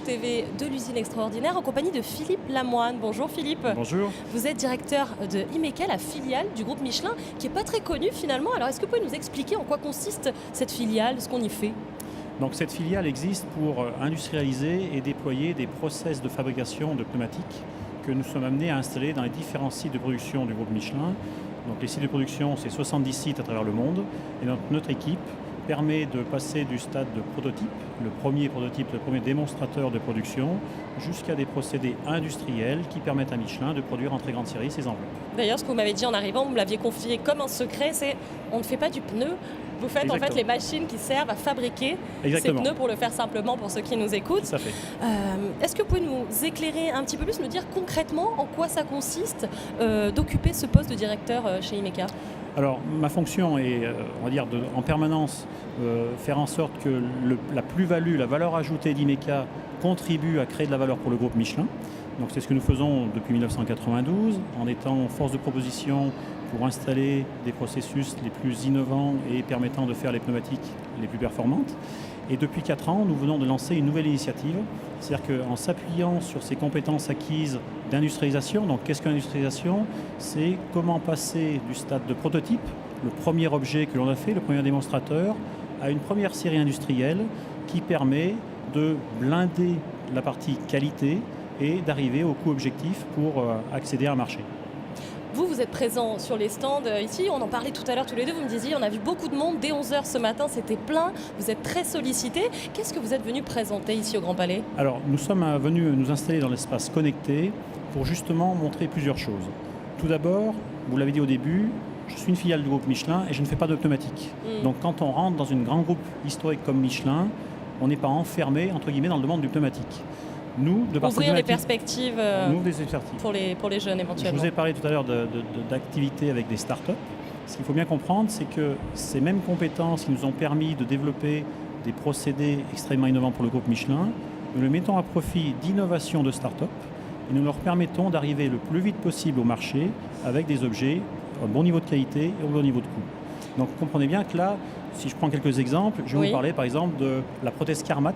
TV de l'usine extraordinaire en compagnie de Philippe Lamoine. Bonjour Philippe. Bonjour. Vous êtes directeur de IMECA, la filiale du groupe Michelin, qui n'est pas très connue finalement. Alors est-ce que vous pouvez nous expliquer en quoi consiste cette filiale, ce qu'on y fait ? Donc cette filiale existe pour industrialiser et déployer des process de fabrication de pneumatiques que nous sommes amenés à installer dans les différents sites de production du groupe Michelin. Donc les sites de production, c'est 70 sites à travers le monde. Et notre équipe permet de passer du stade de prototype, le premier démonstrateur de production, jusqu'à des procédés industriels qui permettent à Michelin de produire en très grande série ses enveloppes. D'ailleurs, ce que vous m'avez dit en arrivant, vous me l'aviez confié comme un secret, c'est on ne fait pas du pneu. Vous faites Exactement. en fait les machines qui servent à fabriquer Exactement. ces pneus, pour le faire simplement pour ceux qui nous écoutent. Tout à fait. Est-ce que vous pouvez nous éclairer un petit peu plus, nous dire concrètement en quoi ça consiste d'occuper ce poste de directeur chez IMECA ? Alors ma fonction est, on va dire, en permanence faire en sorte que la plus-value, la valeur ajoutée d'IMECA contribue à créer de la valeur pour le groupe Michelin. Donc c'est ce que nous faisons depuis 1992 en étant force de proposition pour installer des processus les plus innovants et permettant de faire les pneumatiques les plus performantes. Et depuis 4 ans, nous venons de lancer une nouvelle initiative, c'est-à-dire qu'en s'appuyant sur ces compétences acquises d'industrialisation, donc qu'est-ce que l'industrialisation ? C'est comment passer du stade de prototype, le premier objet que l'on a fait, le premier démonstrateur, à une première série industrielle qui permet de blinder la partie qualité et d'arriver au coût objectif pour accéder à un marché. Vous êtes présent sur les stands ici, on en parlait tout à l'heure tous les deux, vous me disiez on a vu beaucoup de monde, dès 11h ce matin c'était plein, vous êtes très sollicités. Qu'est-ce que vous êtes venu présenter ici au Grand Palais ? Alors nous sommes venus nous installer dans l'espace connecté pour justement montrer plusieurs choses. Tout d'abord, vous l'avez dit au début, je suis une filiale du groupe Michelin et je ne fais pas de pneumatique. Donc quand on rentre dans un grand groupe historique comme Michelin, on n'est pas enfermé entre guillemets dans le domaine du pneumatique. Nous, de par ouvrir les perspectives pour les jeunes éventuellement. Je vous ai parlé tout à l'heure d'activités avec des startups. Ce qu'il faut bien comprendre, c'est que ces mêmes compétences qui nous ont permis de développer des procédés extrêmement innovants pour le groupe Michelin, nous les mettons à profit d'innovations de startups et nous leur permettons d'arriver le plus vite possible au marché avec des objets à bon niveau de qualité et au bon niveau de coût. Donc vous comprenez bien que là, si je prends quelques exemples, je vais vous parler par exemple de la prothèse Carmat.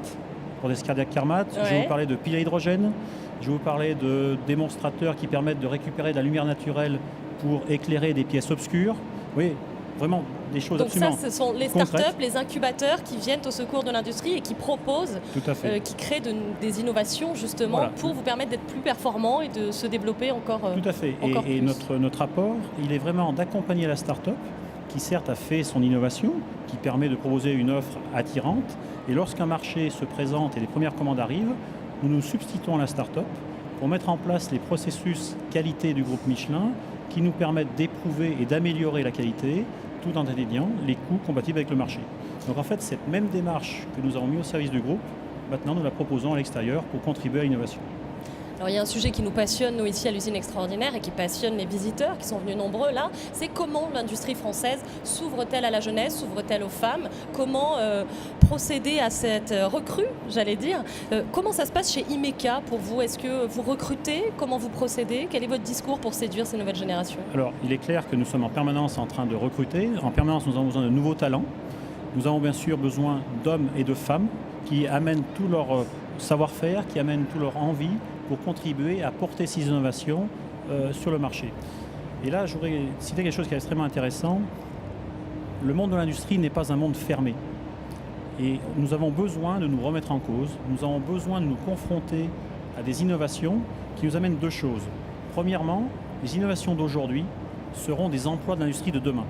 Prothèse cardiaque Carmat, je vais vous parler de piles à hydrogène, je vais vous parler de démonstrateurs qui permettent de récupérer de la lumière naturelle pour éclairer des pièces obscures. Oui, vraiment des choses absolument concrètes. Donc ça, ce sont les startups, les incubateurs qui viennent au secours de l'industrie et qui proposent, qui créent des innovations justement pour vous permettre d'être plus performants et de se développer encore plus. Tout à fait. Et notre apport, il est vraiment d'accompagner la startup qui certes a fait son innovation, qui permet de proposer une offre attirante. Et lorsqu'un marché se présente et les premières commandes arrivent, nous nous substituons à la start-up pour mettre en place les processus qualité du groupe Michelin qui nous permettent d'éprouver et d'améliorer la qualité tout en atteignant les coûts compatibles avec le marché. Donc en fait, cette même démarche que nous avons mis au service du groupe, maintenant nous la proposons à l'extérieur pour contribuer à l'innovation. Alors il y a un sujet qui nous passionne, nous, ici à l'usine extraordinaire, et qui passionne les visiteurs qui sont venus nombreux là, c'est comment l'industrie française s'ouvre-t-elle à la jeunesse, s'ouvre-t-elle aux femmes, comment procéder à cette recrue, j'allais dire. Comment ça se passe chez IMECA pour vous ? Est-ce que vous recrutez ? Comment vous procédez ? Quel est votre discours pour séduire ces nouvelles générations ? Alors il est clair que nous sommes en permanence en train de recruter, en permanence nous avons besoin de nouveaux talents. Nous avons bien sûr besoin d'hommes et de femmes qui amènent tout leur savoir-faire, qui amènent toute leur envie pour contribuer à porter ces innovations sur le marché. Et là, je voudrais citer quelque chose qui est extrêmement intéressant. Le monde de l'industrie n'est pas un monde fermé. Et nous avons besoin de nous remettre en cause, nous avons besoin de nous confronter à des innovations qui nous amènent deux choses. Premièrement, les innovations d'aujourd'hui seront des emplois de l'industrie de demain.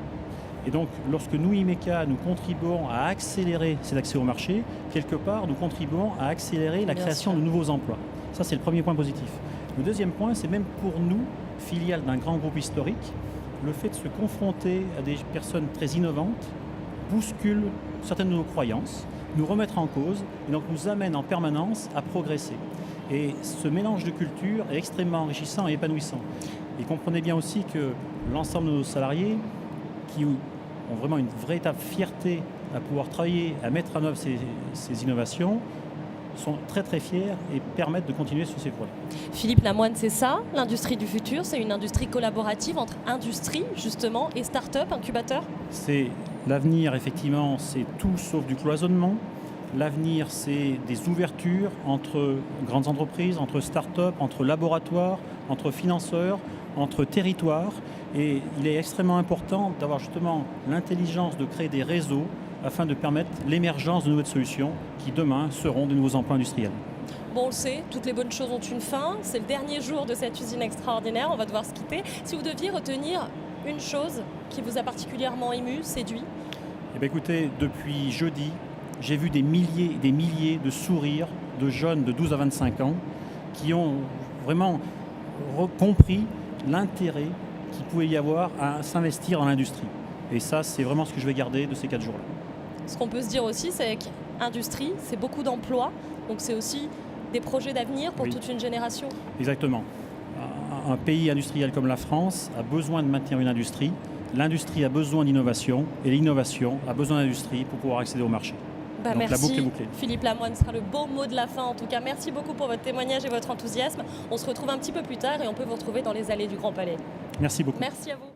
Et donc, lorsque nous, IMECA, nous contribuons à accélérer cet accès au marché, quelque part, nous contribuons à accélérer la création de nouveaux emplois. Ça, c'est le premier point positif. Le deuxième point, c'est même pour nous, filiale d'un grand groupe historique, le fait de se confronter à des personnes très innovantes bouscule certaines de nos croyances, nous remettre en cause, et donc nous amène en permanence à progresser. Et ce mélange de cultures est extrêmement enrichissant et épanouissant. Et comprenez bien aussi que l'ensemble de nos salariés, qui ont vraiment une véritable fierté à pouvoir travailler, à mettre en œuvre ces innovations, sont très très fiers et permettent de continuer sur ces voies. Philippe Lamoine, c'est ça, l'industrie du futur, c'est une industrie collaborative entre industrie justement et start-up, incubateur ? C'est l'avenir, effectivement, c'est tout sauf du cloisonnement. L'avenir, c'est des ouvertures entre grandes entreprises, entre start-up, entre laboratoires, entre financeurs, entre territoires. Et il est extrêmement important d'avoir justement l'intelligence de créer des réseaux afin de permettre l'émergence de nouvelles solutions qui, demain, seront de nouveaux emplois industriels. Bon, on le sait, toutes les bonnes choses ont une fin. C'est le dernier jour de cette usine extraordinaire. On va devoir se quitter. Si vous deviez retenir une chose qui vous a particulièrement ému, séduit? Eh bien, écoutez, depuis jeudi, j'ai vu des milliers de sourires de jeunes de 12 à 25 ans qui ont vraiment compris l'intérêt qu'il pouvait y avoir à s'investir dans l'industrie. Et ça, c'est vraiment ce que je vais garder de ces 4 jours-là. Ce qu'on peut se dire aussi, c'est qu'industrie, c'est beaucoup d'emplois. Donc c'est aussi des projets d'avenir pour toute une génération. Exactement. Un pays industriel comme la France a besoin de maintenir une industrie. L'industrie a besoin d'innovation et l'innovation a besoin d'industrie pour pouvoir accéder au marché. Donc merci. la boucle est bouclée. Philippe Lamoine sera le beau mot de la fin en tout cas. Merci beaucoup pour votre témoignage et votre enthousiasme. On se retrouve un petit peu plus tard et on peut vous retrouver dans les allées du Grand Palais. Merci beaucoup. Merci à vous.